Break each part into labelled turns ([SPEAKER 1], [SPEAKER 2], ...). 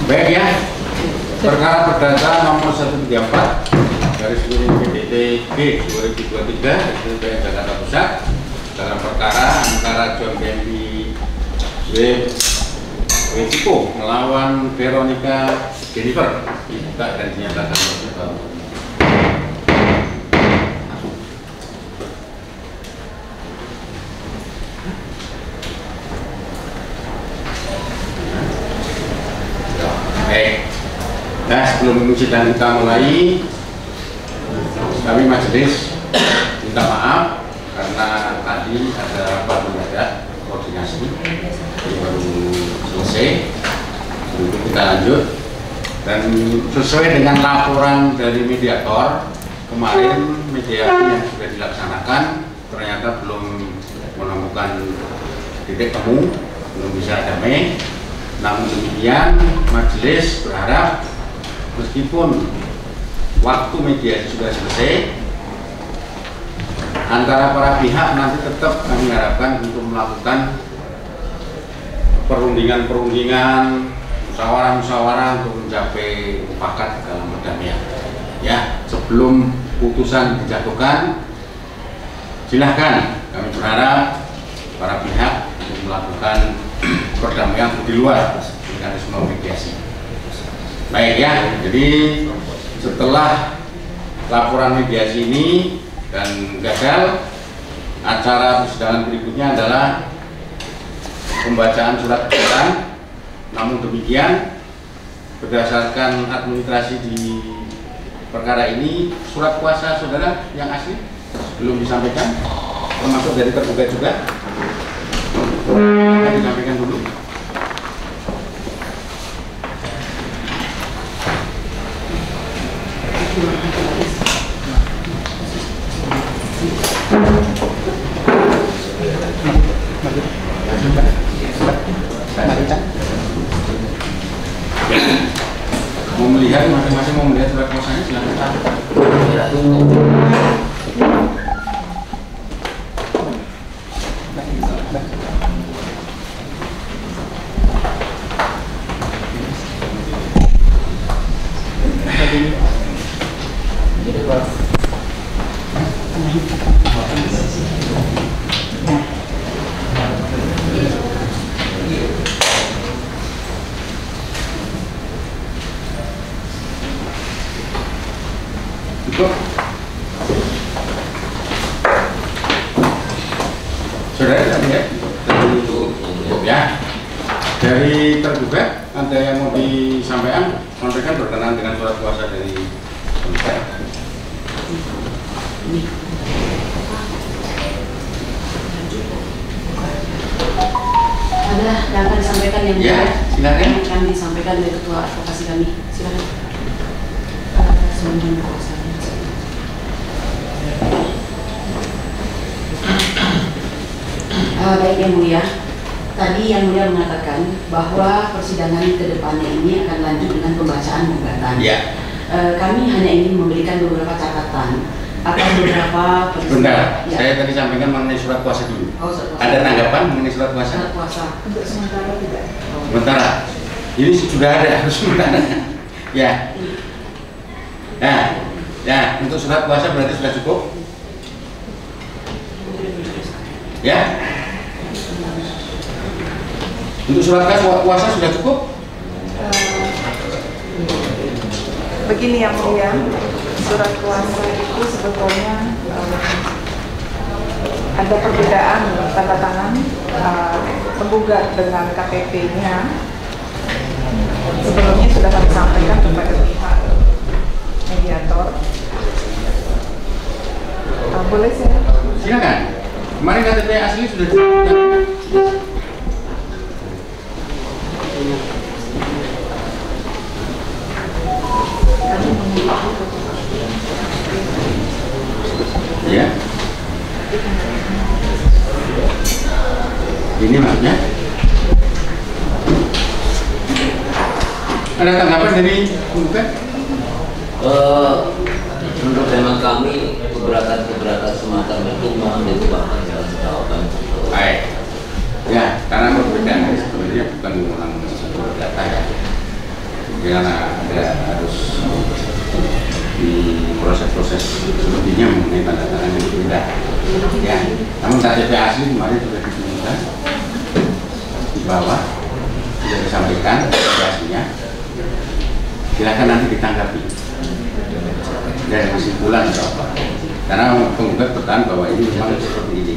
[SPEAKER 1] Baik ya, perkara perdata nomor 134 garis miring PDT G 2023 SDPN Jakarta Pusat dalam perkara antara John Candy Wetiko melawan Veronica Jennifer dibuka dan dinyatakan terbuka. Baik. Nah, sebelum sidang kita mulai, kami majelis minta maaf karena tadi ada rapat mendadak koordinasi baru selesai. Untuk kita lanjut dan sesuai dengan laporan dari mediator kemarin, mediasi yang sudah dilaksanakan ternyata belum menemukan titik temu, belum bisa damai. Namun demikian, majelis berharap meskipun waktu mediasi sudah selesai, antara para pihak nanti tetap kami harapkan untuk melakukan perundingan-perundingan, musyawarah-musyawarah untuk mencapai mufakat dalam perdamaian. Ya, sebelum putusan dijatuhkan, silahkan kami berharap para pihak untuk melakukan perdamaian di luar mekanisme mediasi. Baik ya, jadi setelah laporan mediasi ini dan gagal, acara persidangan berikutnya adalah pembacaan surat keterangan. Namun demikian, berdasarkan administrasi di perkara ini, surat kuasa saudara yang asli belum disampaikan, termasuk dari tergugat juga. Disampaikan dulu. Mau melihat, masing-masing mau melihat surat kuasanya, silakan. Saudara tadi ya, ya. Dari tergugat ada yang mau disampaikan, sampaikan berkenaan dengan surat kuasa dari tergugat.
[SPEAKER 2] Ada yang akan disampaikan yang
[SPEAKER 1] ya, silakan.
[SPEAKER 2] Akan disampaikan dari ketua advokasi kami. Silakan. Baik yang mulia, tadi yang mulia mengatakan bahwa persidangan ke depannya ini akan lanjut dengan pembacaan gugatan.
[SPEAKER 1] Ya.
[SPEAKER 2] Kami hanya ingin memberikan beberapa catatan atau beberapa
[SPEAKER 1] Bentar,
[SPEAKER 2] ya.
[SPEAKER 1] saya tadi sampaikan mengenai surat kuasa dulu.
[SPEAKER 2] Oh, surat kuasa.
[SPEAKER 1] Ada tanggapan mengenai surat kuasa?
[SPEAKER 2] Surat kuasa untuk sementara tidak.
[SPEAKER 1] Sementara, ini sudah ada sementara. Ya. Nah, ya untuk surat kuasa berarti sudah cukup. Ya. Untuk surat kuasa sudah cukup?
[SPEAKER 3] Begini yang mulia, surat kuasa itu sebetulnya ada perbedaan tanda tangan penggugat dengan KTP-nya. Sebelumnya sudah kami sampaikan kepada pihak mediator. Boleh saya?
[SPEAKER 1] Silakan. Kemarin KTP asli sudah disebutkan. Ya. Ini maksudnya. Ada tanggapan dari penggugat?
[SPEAKER 4] Menurut hemat kami keberatan semacam itu mohon dituangkan dalam jawaban.
[SPEAKER 1] Baik. Ya, karena perbedaan sebenarnya bukan mengulang data ya. karena ada harus di proses-proses sepertinya mengenai tanda tangan yang berbeda. Ya, namun KTP asli kemarin sudah ditemukan di bawah, sudah disampaikan KTP aslinya. Silakan nanti ditanggapi dari kesimpulan atau apa. Karena penggugat bertahan bahwa ini memang seperti ini.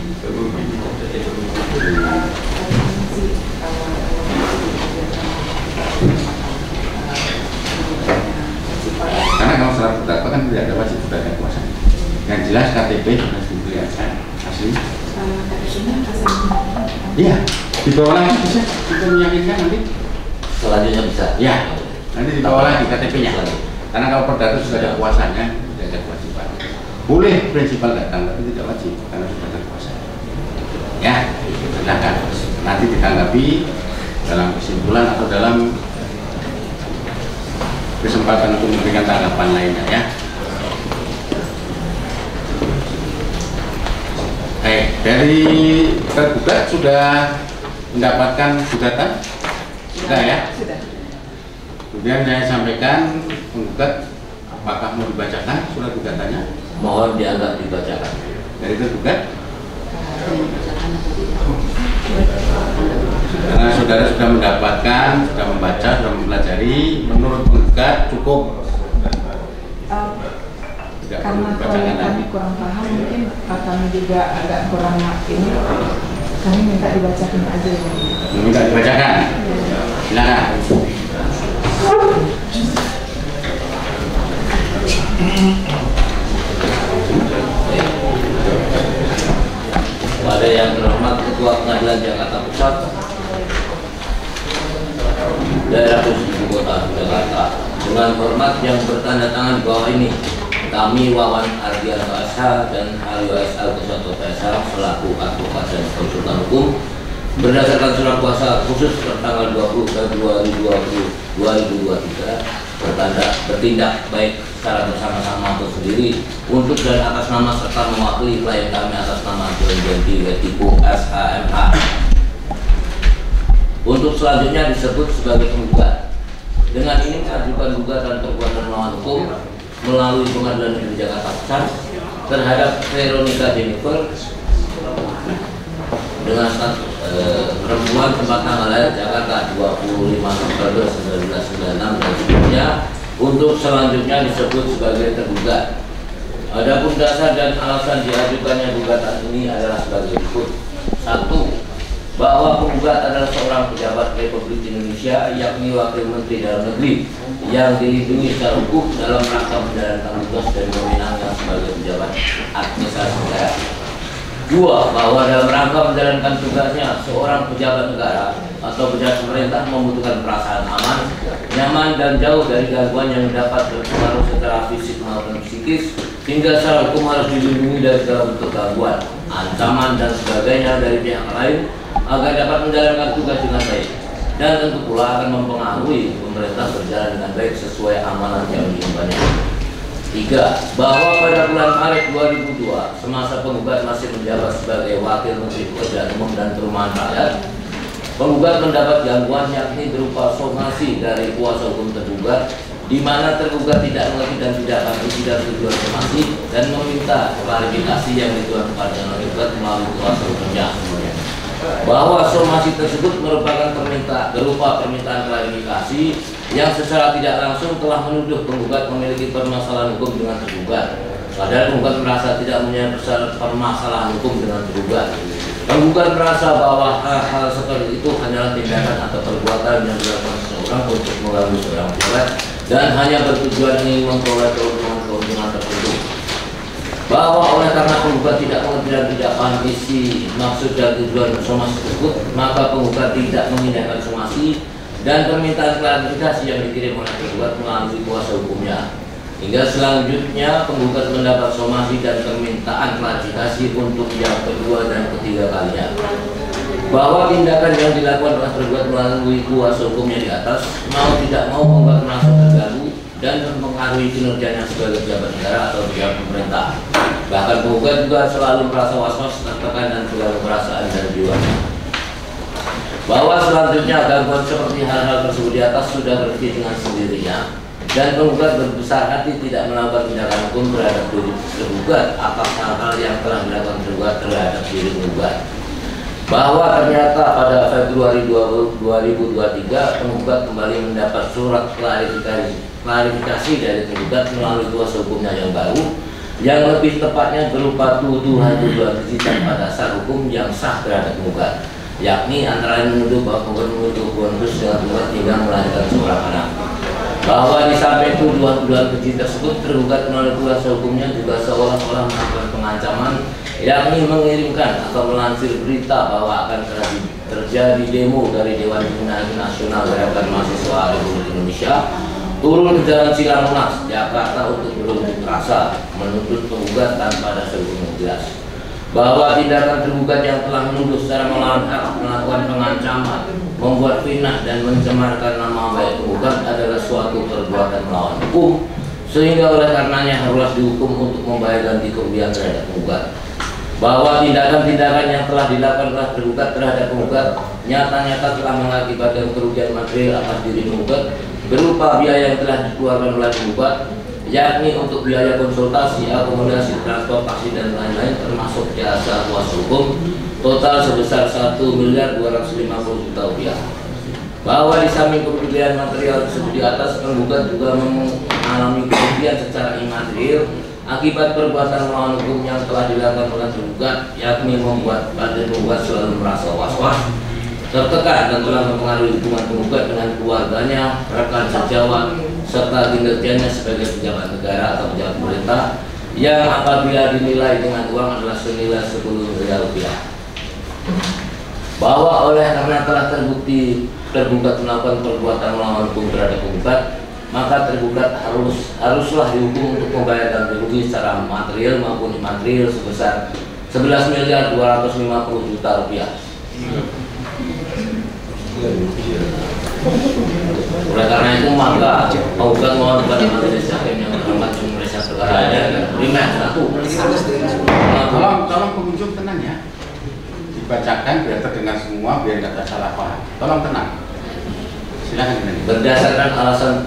[SPEAKER 1] Karena kalau secara terdakwa kan tidak ada wajib sudah ada kuasa. Yang jelas KTP sudah diperlihatkan asli. Iya, dibawa lagi bisa untuk meyakinkan nanti.
[SPEAKER 4] Selanjutnya bisa.
[SPEAKER 1] Ya, nanti dibawa lagi KTP-nya. Karena kalau perdata sudah ada kuasanya, tidak ada kewajiban. Boleh prinsipal datang, tapi tidak wajib karena sudah ada kuasa. Ya, silakan. Nanti ditanggapi dalam kesimpulan atau dalam kesempatan untuk memberikan tanggapan lainnya ya. Baik, dari tergugat sudah mendapatkan gugatan? Sudah ya?
[SPEAKER 3] Sudah.
[SPEAKER 2] Kemudian saya sampaikan penggugat apakah mau dibacakan surat gugatannya?
[SPEAKER 4] Mohon dianggap dibacakan.
[SPEAKER 2] Dari tergugat? Karena saudara sudah mendapatkan, sudah membaca, sudah mempelajari, menurut penggugat cukup. Tidak perlu
[SPEAKER 3] Karena
[SPEAKER 2] dibacakan lagi.
[SPEAKER 3] kami kurang paham, mungkin kami juga agak kurang ini. Kami minta dibacakan aja ya.
[SPEAKER 2] Minta dibacakan. Silakan.
[SPEAKER 4] Pada yang terhormat Ketua Pengadilan Jakarta Pusat, Daerah Khusus Ibu Kota Jakarta, dengan hormat yang bertanda tangan bahwa ini kami Wawan Ardianto SH dan Haryo SL Kesoto PSH selaku advokat dan konsultan hukum berdasarkan surat kuasa khusus tertanggal 20 Februari 2023 bertindak baik secara bersama-sama atau sendiri untuk dan atas nama serta mewakili klien kami atas nama John Genti Letipo SHMH untuk selanjutnya disebut sebagai penggugat. Dengan ini mengajukan gugatan perbuatan melawan hukum melalui Pengadilan Negeri Jakarta Pusat terhadap Veronica Jennifer dengan perempuan tempat tanggal lahir Jakarta 25 November 1996 dan sebelumnya untuk selanjutnya disebut sebagai tergugat. Adapun dasar dan alasan diajukannya gugatan ini adalah sebagai berikut. 1. Bahwa penggugat adalah seorang pejabat Republik Indonesia yakni Wakil Menteri Dalam Negeri yang dilindungi secara hukum dalam rangka menjalankan tugas dan wewenangnya sebagai pejabat administrasi negara. 2. Bahwa dalam rangka menjalankan tugasnya seorang pejabat negara atau pejabat pemerintah membutuhkan perasaan aman, nyaman dan jauh dari gangguan yang dapat berpengaruh secara fisik maupun psikis hingga secara hukum harus dilindungi dari segala bentuk gangguan, ancaman dan sebagainya dari pihak lain agar dapat menjalankan tugas dengan baik dan tentu pula akan mempengaruhi pemerintah berjalan dengan baik sesuai amanat yang diembannya. 3. Bahwa pada bulan Maret 2002 semasa penggugat masih menjabat sebagai Wakil Menteri Pekerjaan Umum dan Perumahan Rakyat, penggugat mendapat gangguan yakni berupa somasi dari kuasa hukum tergugat di mana tergugat tidak mengerti dan tidak paham dan tujuan somasi dan meminta klarifikasi yang ditujukan kepada tergugat melalui kuasa hukumnya. Bahwa somasi tersebut merupakan berupa permintaan klarifikasi yang secara tidak langsung telah menuduh penggugat memiliki permasalahan hukum dengan tergugat. Padahal penggugat merasa tidak punya permasalahan hukum dengan tergugat. Penggugat merasa bahwa hal seperti itu hanyalah tindakan atau perbuatan yang dilakukan seseorang untuk mengganggu seorang pejabat dan hanya bertujuan ingin memperoleh keuntungan tertentu. Bahwa oleh karena penggugat tidak mengerti dan tidak paham isi, maksud dan tujuan somasi tersebut, maka penggugat tidak mengindahkan somasi dan permintaan klarifikasi yang dikirim oleh penggugat melalui kuasa hukumnya. Hingga selanjutnya penggugat mendapat somasi dan permintaan klarifikasi untuk yang kedua dan ketiga kalinya. Bahwa tindakan yang dilakukan oleh penggugat melalui kuasa hukumnya di atas mau tidak mau penggugat merasa terganggu dan mempengaruhi kinerjanya sebagai pejabat negara atau pejabat pemerintah. Bahkan penggugat juga selalu merasa was-was, tertekan dan segala perasaan dan jiwanya. bahwa selanjutnya gangguan seperti hal-hal tersebut di atas sudah berhenti dengan sendirinya dan penggugat berbesar hati tidak melakukan tindakan hukum terhadap diri tergugat atas hal-hal yang telah dilakukan tergugat terhadap diri penggugat. Bahwa ternyata pada Februari 2023 penggugat kembali mendapat surat klarifikasi dari tergugat melalui kuasa hukumnya yang baru, yang lebih tepatnya berupa tuduhan-tuduhan keji pada dasar hukum yang sah terhadap penggugat, yakni antara lain menuduh bahwa penggugat memiliki hubungan khusus dengan penggugat hingga melahirkan seorang anak. Bahwa di samping tuduhan-tuduhan keji tersebut, tergugat melalui kuasa hukumnya juga seolah-olah melakukan pengancaman, yakni mengirimkan atau melansir berita bahwa akan terjadi demo dari Dewan Pembina Nasional Gerakan Mahasiswa Republik Indonesia turun ke Jalan Cilandak, Jakarta untuk berunjuk rasa menuntut penggugat tanpa dasar hukum yang jelas. Bahwa tindakan tergugat yang telah menuduh secara melawan hak, melakukan pengancaman, membuat fitnah dan mencemarkan nama baik penggugat adalah suatu perbuatan melawan hukum, sehingga oleh karenanya harus dihukum untuk membayar ganti kerugian terhadap penggugat. Bahwa tindakan-tindakan yang telah dilakukan oleh tergugat terhadap penggugat nyata-nyata telah mengakibatkan kerugian material atas diri penggugat berupa biaya yang telah dikeluarkan oleh penggugat, yakni untuk biaya konsultasi, akomodasi, transportasi dan lain-lain termasuk jasa kuasa hukum total sebesar 1.250.000.000 rupiah. Bahwa di samping kerugian material tersebut di atas, penggugat juga mengalami kerugian secara imaterial akibat perbuatan melawan hukum yang telah dilakukan oleh tergugat, yakni membuat badan penggugat selalu merasa was-was, tertekan dan telah mempengaruhi hubungan penggugat dengan keluarganya, rekan sejawat, serta kinerjanya sebagai pejabat negara atau pejabat pemerintah yang apabila dinilai dengan uang adalah senilai 10 miliar rupiah. Bahwa oleh karena telah terbukti tergugat melakukan perbuatan melawan hukum terhadap penggugat, maka tergugat haruslah dihukum untuk membayar ganti rugi secara material maupun imaterial sebesar 11.250.000.000 rupiah. Oleh karena itu maka penggugat mohon kepada majelis hakim yang hormat yang memeriksa perkara ini primer satu.
[SPEAKER 1] Tolong pengunjung tenang ya. Dibacakan biar terdengar semua, biar tidak ada salah paham. Tolong tenang. Silakan.
[SPEAKER 4] Berdasarkan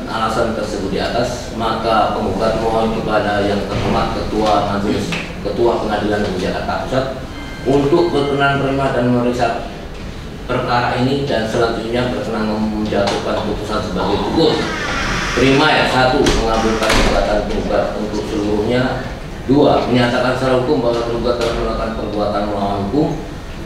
[SPEAKER 4] alasan tersebut di atas, maka penggugat mohon kepada yang terhormat Ketua Pengadilan Negeri Jakarta Pusat untuk berkenan menerima dan memeriksa perkara ini dan selanjutnya berkenan menjatuhkan keputusan sebagai berikut. Primer, 1. Mengabulkan gugatan penggugat untuk seluruhnya. 2. Menyatakan secara hukum bahwa tergugat telah melakukan perbuatan melawan hukum.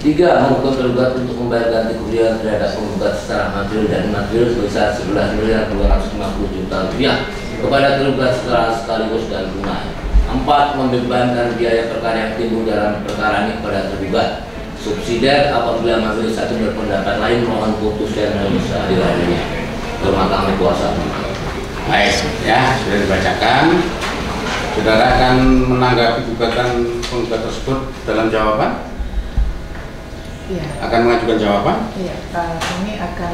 [SPEAKER 4] 3. Menghukum tergugat untuk membayar ganti kerugian terhadap penggugat secara material dan imaterial sebesar 11.250.000.000 rupiah kepada tergugat secara sekaligus dan tunai. 4. Membebankan biaya perkara yang timbul dalam perkara ini kepada tergugat. Subsidiar apabila majelis hakim berpendapat lain mohon putus dan harus adil-adilnya. Hormat kami kuasa.
[SPEAKER 1] Baik, ya sudah dibacakan. Saudara akan menanggapi gugatan penggugat tersebut dalam jawaban.
[SPEAKER 3] Iya.
[SPEAKER 1] Akan mengajukan jawaban.
[SPEAKER 3] Iya, ini akan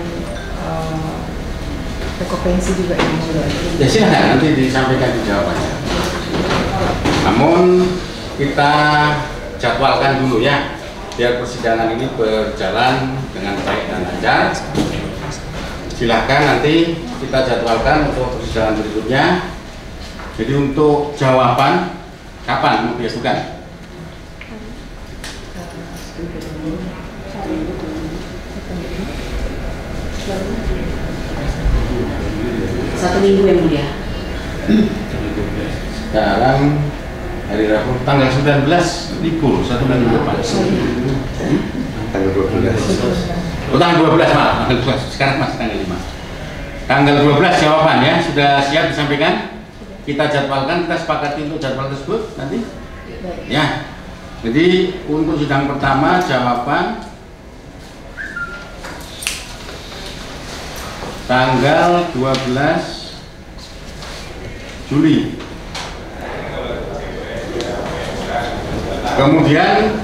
[SPEAKER 3] frekuensi juga yang mulia.
[SPEAKER 1] Ya silakan nanti disampaikan di jawabannya. Namun kita jadwalkan dulu ya, biar persidangan ini berjalan dengan baik dan lancar. Silahkan nanti kita jadwalkan untuk persidangan berikutnya. Jadi untuk jawaban kapan mau diajukan?
[SPEAKER 2] Satu minggu yang mulia.
[SPEAKER 1] Sekarang hari Rabu tanggal 19 libur 1 minggu depan. Tanggal 12. Oh, tanggal 12 maaf, tanggal 12. Sekarang masih tanggal 5. Tanggal 12 jawaban ya sudah siap disampaikan. Kita jadwalkan, kita sepakati untuk jadwal tersebut nanti. Ya. Jadi untuk sidang pertama jawaban tanggal 12 Juli. Kemudian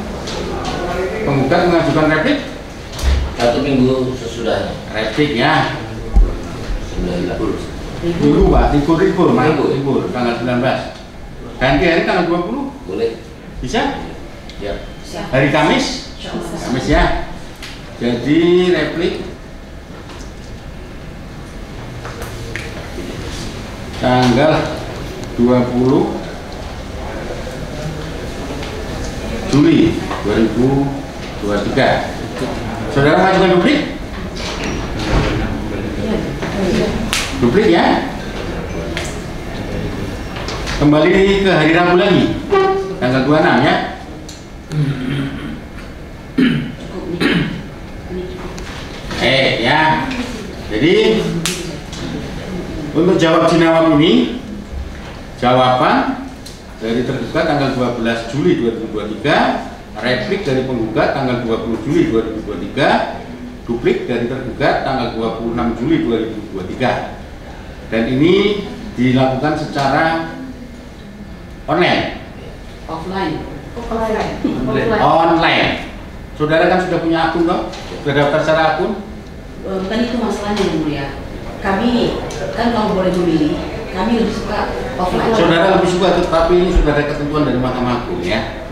[SPEAKER 1] penggugat mengajukan replik
[SPEAKER 4] 1 minggu sesudahnya.
[SPEAKER 1] replik ya.
[SPEAKER 4] 9
[SPEAKER 1] Dulu Pak, libur tanggal 19. Ganti hari tanggal 20.
[SPEAKER 4] boleh.
[SPEAKER 1] Bisa?
[SPEAKER 4] Ya.
[SPEAKER 1] Hari Kamis? Kamis ya. Jadi replik tanggal 20 Juli 2023. Saudara mengajukan duplik? Duplik ya? Kembali ke hari Rabu lagi, tanggal 26 ya? Ya. Jadi untuk jawab jinawab ini, jawaban dari tergugat tanggal 12 Juli 2023, replik dari penggugat tanggal 20 Juli 2023, duplik dari tergugat tanggal 26 Juli 2023. Dan ini dilakukan secara online. Online. Saudara kan sudah punya akun toh? Sudah daftar secara akun?
[SPEAKER 2] Bukan itu masalahnya yang mulia. Kami kan kalau boleh memilih, kami lebih suka offline.
[SPEAKER 1] Saudara lebih suka, tetapi ini sudah ada ketentuan dari Mahkamah Agung ya.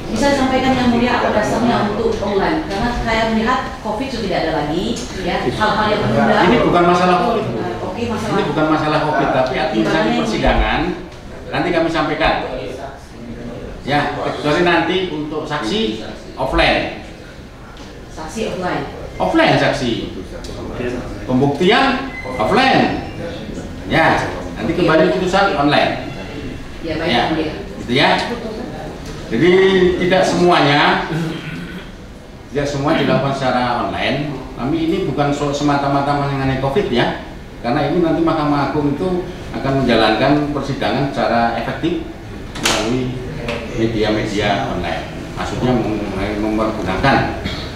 [SPEAKER 2] Bisa disampaikan yang mulia apa dasarnya untuk online? Karena saya melihat COVID sudah tidak ada lagi, ya hal-hal yang menunda.
[SPEAKER 1] Ini bukan masalah COVID.
[SPEAKER 2] Oke, masalah.
[SPEAKER 1] Ini bukan masalah COVID, tapi administrasi persidangan nanti kami sampaikan. Ya, kecuali nanti untuk saksi offline.
[SPEAKER 2] Saksi offline.
[SPEAKER 1] Offline saksi. Pembuktian offline. Ya, nanti kembali putusan online.
[SPEAKER 2] Ya, baik
[SPEAKER 1] Ya,
[SPEAKER 2] mulia.
[SPEAKER 1] gitu ya. Jadi tidak semuanya dilakukan secara online. Kami ini bukan semata-mata mengenai COVID ya, karena ini nanti Mahkamah Agung itu akan menjalankan persidangan secara efektif melalui media-media online. Maksudnya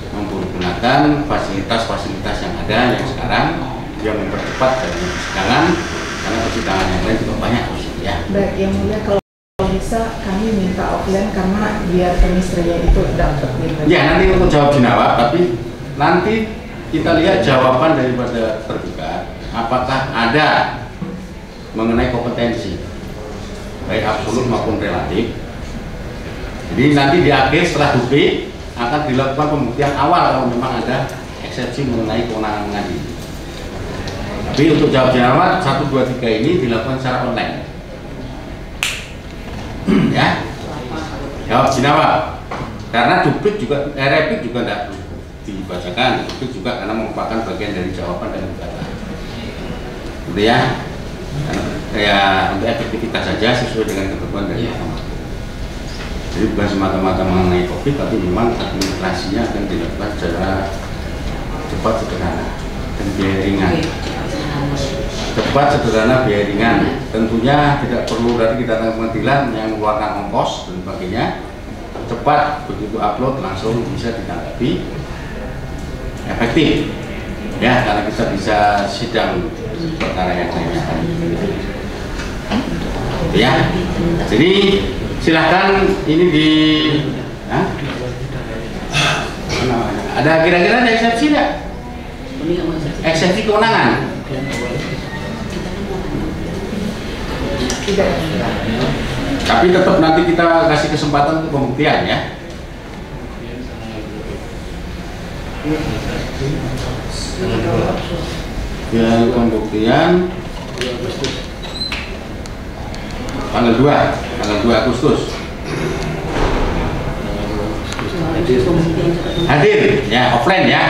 [SPEAKER 1] mempergunakan fasilitas-fasilitas yang ada yang sekarang yang mempercepat dari persidangan, karena persidangan yang lain juga banyak ya.
[SPEAKER 3] Baik, yang mulia, kalau bisa kami minta offline karena biar chemistry-nya itu dapat.
[SPEAKER 1] Ya, nanti untuk jawab jinawab, tapi nanti kita lihat jawaban daripada tergugat apakah ada mengenai kompetensi baik absolut maupun relatif. Jadi nanti di akhir setelah duplik akan dilakukan pembuktian awal kalau memang ada eksepsi mengenai kewenangan mengadili. Tapi untuk jawab jinawab 1, 2, 3 ini dilakukan secara online. Ya, jawab jinawab. Karena duplik juga, replik juga tidak dibacakan. Duplik juga karena merupakan bagian dari jawaban dan gugatan. Gitu ya. Ya, untuk efektivitas saja sesuai dengan ketentuan dari Mahkamah. Jadi bukan semata-mata mengenai COVID, tapi memang administrasinya akan dilakukan secara cepat, sederhana, dan biaya ringan. Cepat, sederhana, biaya ringan. Tentunya tidak perlu dari kita datang ke pengadilan yang mengeluarkan ongkos dan sebagainya. Cepat, begitu upload langsung bisa ditanggapi, efektif. Ya, karena kita bisa sidang perkara yang lainnya. Ya, jadi silahkan ini di ada kira-kira ada eksepsi tidak? Eksepsi kewenangan?
[SPEAKER 3] Tidak.
[SPEAKER 1] Tapi tetap nanti kita kasih kesempatan untuk pembuktian ya. Ya, pembuktian tanggal 2 Agustus. Hadir ya, offline ya.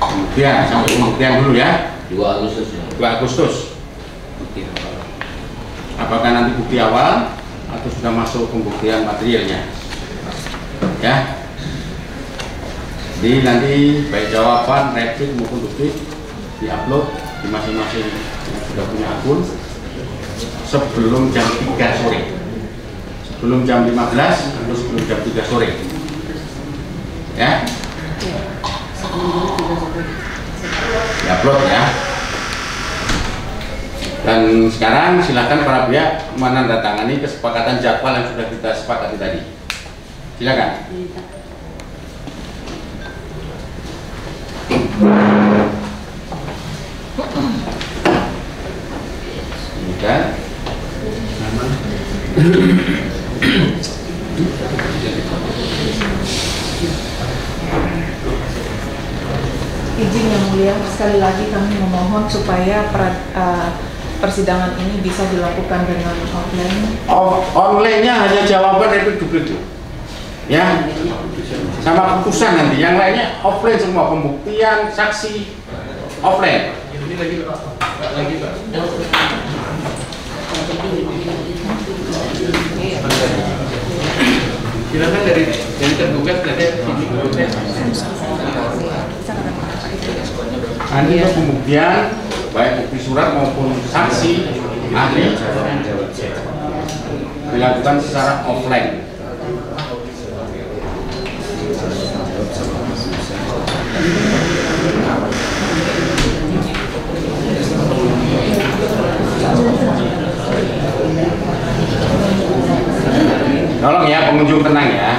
[SPEAKER 1] Pembuktian, sampai pembuktian dulu ya.
[SPEAKER 4] 2 Agustus ya.
[SPEAKER 1] 2 Agustus. Apakah nanti bukti awal atau sudah masuk pembuktian materialnya? Ya. Jadi nanti baik jawaban, replik maupun duplik diupload di masing-masing yang sudah punya akun sebelum jam 3 sore. Sebelum jam 15 atau sebelum jam 3 sore. Ya. Diupload ya. Dan sekarang silakan para pihak menandatangani kesepakatan jadwal yang sudah kita sepakati tadi. Silakan. Silakan.
[SPEAKER 3] sekali lagi kami memohon supaya persidangan ini bisa dilakukan dengan offline.
[SPEAKER 1] Online-nya hanya jawaban replik-duplik itu. Ya, sama keputusan nanti. Yang lainnya offline semua, pembuktian, saksi, offline.
[SPEAKER 5] Ini lagi Pak. Silakan dari tergugat nanti
[SPEAKER 1] Nanti pembuktian baik bukti surat maupun saksi ahli dilakukan secara offline. Tolong ya pengunjung tenang ya,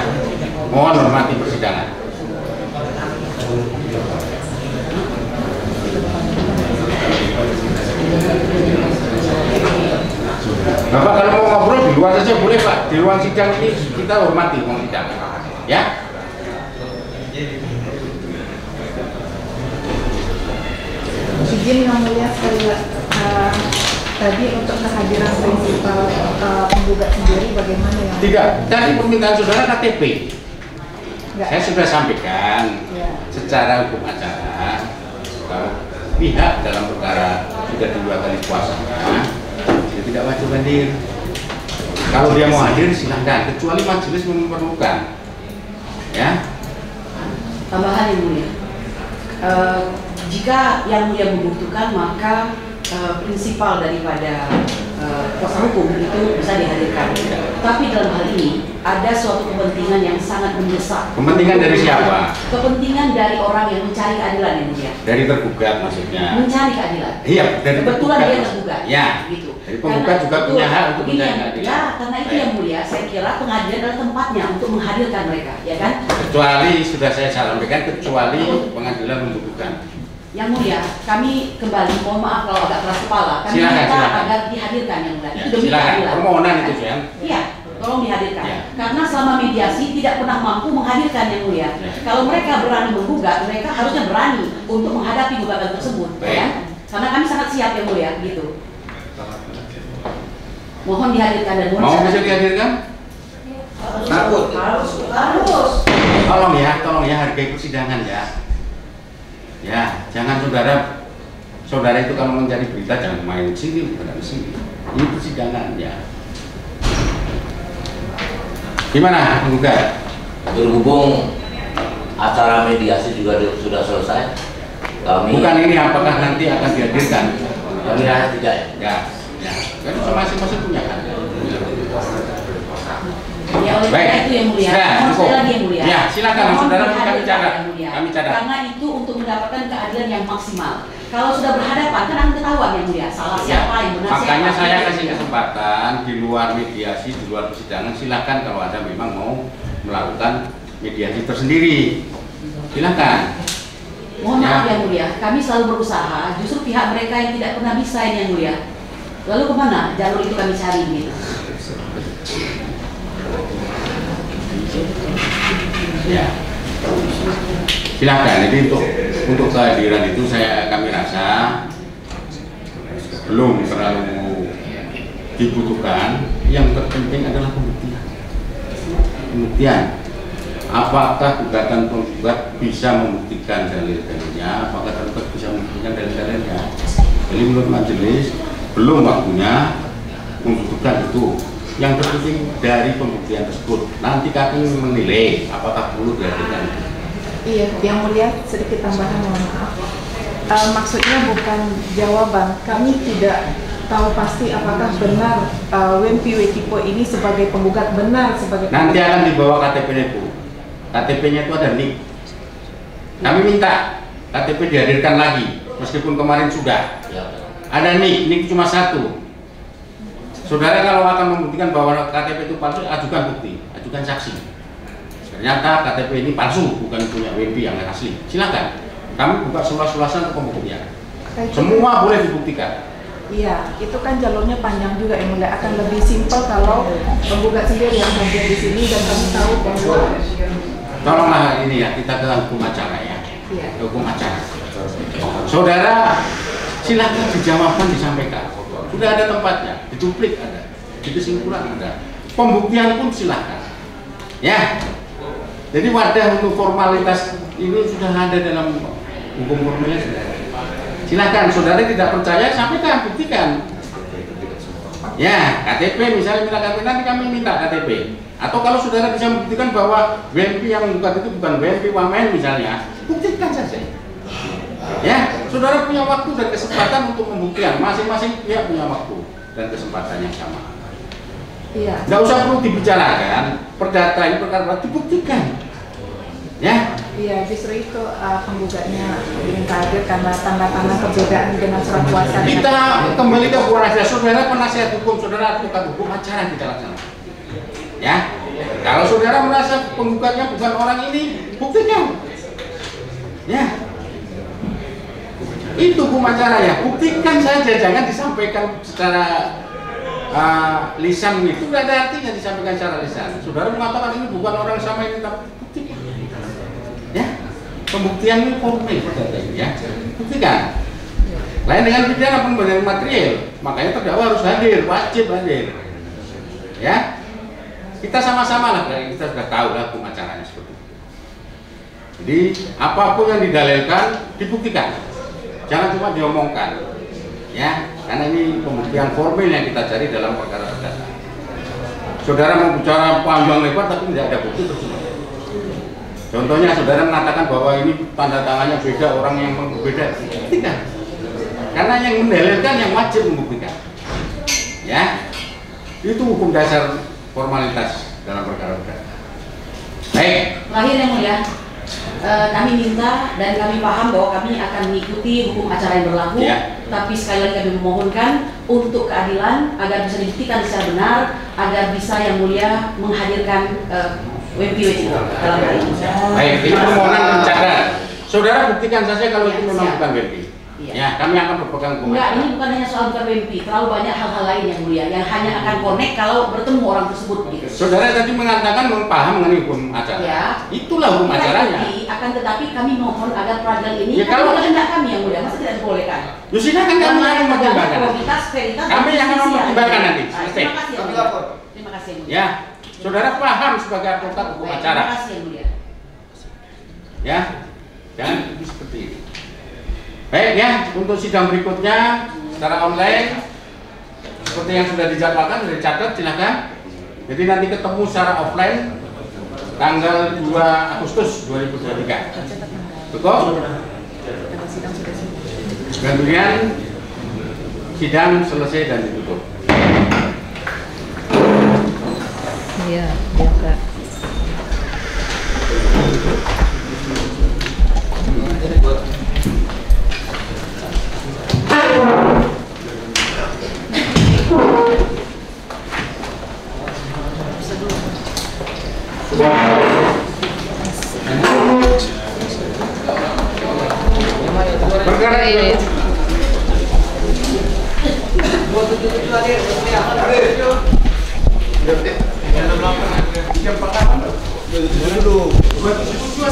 [SPEAKER 1] mohon hormati persidangan. Bapak kalau mau ngobrol di luar saja boleh Pak, di ruang sidang ini kita hormati ruang sidang, ya.
[SPEAKER 3] Izin yang mulia sekali tadi untuk kehadiran prinsipal penggugat sendiri bagaimana ya?
[SPEAKER 1] Tidak, tadi permintaan saudara KTP.
[SPEAKER 3] Enggak.
[SPEAKER 1] Saya sudah sampaikan
[SPEAKER 3] Ya.
[SPEAKER 1] secara hukum acara kalau pihak dalam perkara sudah diwakili kuasanya, dia tidak wajib hadir. Kalau dia mau hadir silahkan, kecuali majelis memerlukan. Ya.
[SPEAKER 2] Tambahan yang mulia, jika yang mulia membutuhkan maka prinsipal daripada kuasa hukum itu bisa dihadirkan. Tapi dalam hal ini ada suatu kepentingan yang sangat mendesak.
[SPEAKER 1] Kepentingan dari siapa?
[SPEAKER 2] Kepentingan dari orang yang mencari keadilan yang mulia.
[SPEAKER 1] Dari tergugat maksudnya.
[SPEAKER 2] Mencari keadilan.
[SPEAKER 1] Iya, dari
[SPEAKER 2] Kebetulan dia
[SPEAKER 1] tergugat.
[SPEAKER 2] tergugat.
[SPEAKER 1] Ya.
[SPEAKER 2] Gitu.
[SPEAKER 1] Dari penggugat juga
[SPEAKER 2] Betul.
[SPEAKER 1] punya hak untuk
[SPEAKER 2] Ini
[SPEAKER 1] mencari
[SPEAKER 2] yang-
[SPEAKER 1] keadilan.
[SPEAKER 2] Ya, karena itu
[SPEAKER 1] Baik.
[SPEAKER 2] yang mulia. Saya kira pengadilan adalah tempatnya untuk menghadirkan mereka, ya kan?
[SPEAKER 1] Kecuali sudah saya sampaikan, kecuali pengadilan membutuhkan.
[SPEAKER 2] Yang mulia, kami kembali, mohon maaf kalau agak keras kepala, kami
[SPEAKER 1] Silakan,
[SPEAKER 2] minta
[SPEAKER 1] silakan.
[SPEAKER 2] agar dihadirkan yang mulia.
[SPEAKER 1] Ya,
[SPEAKER 2] Itu demi
[SPEAKER 1] silakan.
[SPEAKER 2] keadilan.
[SPEAKER 1] Permohonan itu, Jen.
[SPEAKER 2] Iya, tolong dihadirkan.
[SPEAKER 1] Ya.
[SPEAKER 2] Karena selama mediasi tidak pernah mampu menghadirkan yang mulia.
[SPEAKER 1] Ya.
[SPEAKER 2] Kalau mereka berani menggugat, mereka harusnya berani untuk menghadapi gugatan tersebut,
[SPEAKER 1] Baik.
[SPEAKER 2] ya. Karena kami sangat siap yang mulia, gitu. Mohon dihadirkan dan mohon
[SPEAKER 1] Mau
[SPEAKER 2] saya-
[SPEAKER 1] bisa dihadirkan? Takut.
[SPEAKER 2] Harus.
[SPEAKER 1] Tolong ya hargai persidangan ya. Ya, jangan saudara itu kalau mencari berita jangan main sini, bukan sini. Ini persidangan ya. Gimana penggugat?
[SPEAKER 4] Berhubung acara mediasi juga sudah selesai, kami
[SPEAKER 1] Bukan ini apakah nanti akan dihadirkan?
[SPEAKER 4] ya tidak ya.
[SPEAKER 1] Ya, kan masing-masing punya kan.
[SPEAKER 2] Ya, oleh
[SPEAKER 1] Baik.
[SPEAKER 2] karena itu yang mulia.
[SPEAKER 1] Sudah,
[SPEAKER 2] Mohon
[SPEAKER 1] cukup.
[SPEAKER 2] sekali lagi yang mulia.
[SPEAKER 1] Ya, silakan,
[SPEAKER 2] Mohon
[SPEAKER 1] saudara,
[SPEAKER 2] dihadirkan
[SPEAKER 1] kami catat.
[SPEAKER 2] yang mulia.
[SPEAKER 1] Kami catat.
[SPEAKER 2] Karena itu untuk mendapatkan keadilan yang maksimal. Kalau sudah berhadapan kan akan ketahuan yang mulia. Salah siapa yang benar siapa.
[SPEAKER 1] Makanya saya kasih
[SPEAKER 2] Gitu.
[SPEAKER 1] kesempatan di luar mediasi, di luar persidangan, silakan kalau Anda memang mau melakukan mediasi tersendiri. Silakan.
[SPEAKER 2] Mohon maaf
[SPEAKER 1] Ya.
[SPEAKER 2] yang mulia, kami selalu berusaha. Justru pihak mereka yang tidak pernah bisa ini yang mulia. Lalu kemana jalur itu kami cari gitu?
[SPEAKER 1] Ya. Silakan. Jadi untuk kehadiran itu kami rasa belum terlalu dibutuhkan. Yang terpenting adalah pembuktian. Pembuktian. Apakah gugatan penggugat bisa membuktikan dalil-dalilnya? Apakah tergugat bisa membuktikan dalil-dalilnya? Jadi menurut majelis belum waktunya membutuhkan itu. Yang terpenting dari pembuktian tersebut. Nanti kami menilai apakah perlu dihadirkan.
[SPEAKER 3] Iya, yang mulia sedikit tambahan mohon maaf. Maksudnya bukan jawaban. Kami tidak tahu pasti apakah benar Wempi Wetipo ini sebagai penggugat benar sebagai
[SPEAKER 1] Nanti akan dibawa KTP-nya Bu. KTP-nya itu ada NIK. Kami minta KTP dihadirkan lagi, meskipun kemarin sudah. Ada NIK cuma satu. Saudara kalau akan membuktikan bahwa KTP itu palsu, ajukan bukti, ajukan saksi. Ternyata KTP ini palsu, bukan punya Wempi yang asli. Silakan. Kami buka seluas-luasan untuk pembuktian. Semua boleh dibuktikan.
[SPEAKER 3] Iya, itu kan jalurnya panjang juga yang mulia. Akan lebih simpel kalau penggugat sendiri yang hadir di sini dan kami tahu bahwa
[SPEAKER 1] Tolonglah ini ya, kita ke hukum acara ya.
[SPEAKER 3] Iya.
[SPEAKER 1] Hukum acara. Saudara silakan dijawabkan, disampaikan. Sudah ada tempatnya, diduplik ada, di kesimpulan ada, pembuktian pun silakan. Ya, jadi wadah untuk formalitas ini sudah ada dalam hukum formilnya sudah ada. Silakan, saudara tidak percaya, sampaikan, buktikan. Ya, KTP misalnya minta KTP, nanti kami minta KTP. Atau kalau saudara bisa membuktikan bahwa WMP yang menggugat itu bukan WMP Wamen misalnya, buktikan saja. Ya, saudara punya waktu dan kesempatan untuk membuktikan. Masing-masing pihak punya waktu dan kesempatan yang sama.
[SPEAKER 3] Iya.
[SPEAKER 1] Nggak usah perlu dibicarakan, perdata ini perkara dibuktikan. Ya.
[SPEAKER 3] Iya, justru itu penggugatnya ingin hadir karena tanda-tanda perbedaan dengan surat kuasa.
[SPEAKER 1] Kita kembali ke kuasa. Saudara penasihat hukum, saudara advokat hukum, acara yang kita laksanakan. Ya, kalau saudara merasa penggugatnya bukan orang ini, buktikan. Ya. Itu hukum acara ya, buktikan saja, jangan disampaikan secara lisan itu nggak ada artinya disampaikan secara lisan. Saudara mengatakan ini bukan orang sama ini, tapi buktikan. Ya, pembuktian ini formil ya, buktikan. Lain dengan pidana pembenaran material, makanya terdakwa harus hadir, wajib hadir. Ya, kita sama-sama lah, kita sudah tahu lah hukum acaranya seperti itu. Jadi apapun yang didalilkan dibuktikan. Jangan cuma diomongkan, ya, karena ini pembuktian formil yang kita cari dalam perkara perdata. Saudara mau bicara panjang lebar tapi tidak ada bukti percuma. Contohnya saudara mengatakan bahwa ini tanda tangannya beda, orang yang berbeda, buktikan. Karena yang mendalilkan yang wajib membuktikan, ya, itu hukum dasar formalitas dalam perkara perdata. Baik.
[SPEAKER 2] Terakhir yang mulia. Kami minta dan kami paham bahwa kami akan mengikuti hukum acara yang berlaku, tapi sekali lagi kami memohonkan untuk keadilan agar bisa dibuktikan secara benar, agar bisa yang mulia menghadirkan WMP dalam hal ini.
[SPEAKER 1] Baik, ini permohonan pencatatan. Saudara buktikan saja kalau itu memang bukan WMP. Ya, kami akan berpegang hukum.
[SPEAKER 2] Enggak, ini bukan hanya soal bukan WMP, terlalu banyak hal-hal lain yang mulia yang hanya akan connect kalau bertemu orang tersebut gitu.
[SPEAKER 1] Saudara tadi mengatakan paham mengenai hukum acara.
[SPEAKER 2] Ya.
[SPEAKER 1] Itulah hukum acaranya.
[SPEAKER 2] Akan tetapi kami mohon agar peradilan ini
[SPEAKER 1] ya, kalau
[SPEAKER 2] kehendak kami yang mulia, masa tidak dibolehkan.
[SPEAKER 1] Ya silakan kami yang mempertimbangkan. Kami yang akan mempertimbangkan nanti.
[SPEAKER 2] Terima kasih yang mulia. Terima kasih yang mulia.
[SPEAKER 1] Ya, saudara paham sebagai advokat hukum acara.
[SPEAKER 2] Terima kasih yang mulia.
[SPEAKER 1] Ya, jangan seperti ini. Baik ya, untuk sidang berikutnya secara online seperti yang sudah dijadwalkan, sudah dicatat, silakan. Jadi nanti ketemu secara offline tanggal 2 Agustus 2023. Cukup? Kemudian sidang selesai dan ditutup.
[SPEAKER 6] Iya, biasa.
[SPEAKER 1] Perkara ini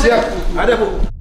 [SPEAKER 7] siap, ada Bu.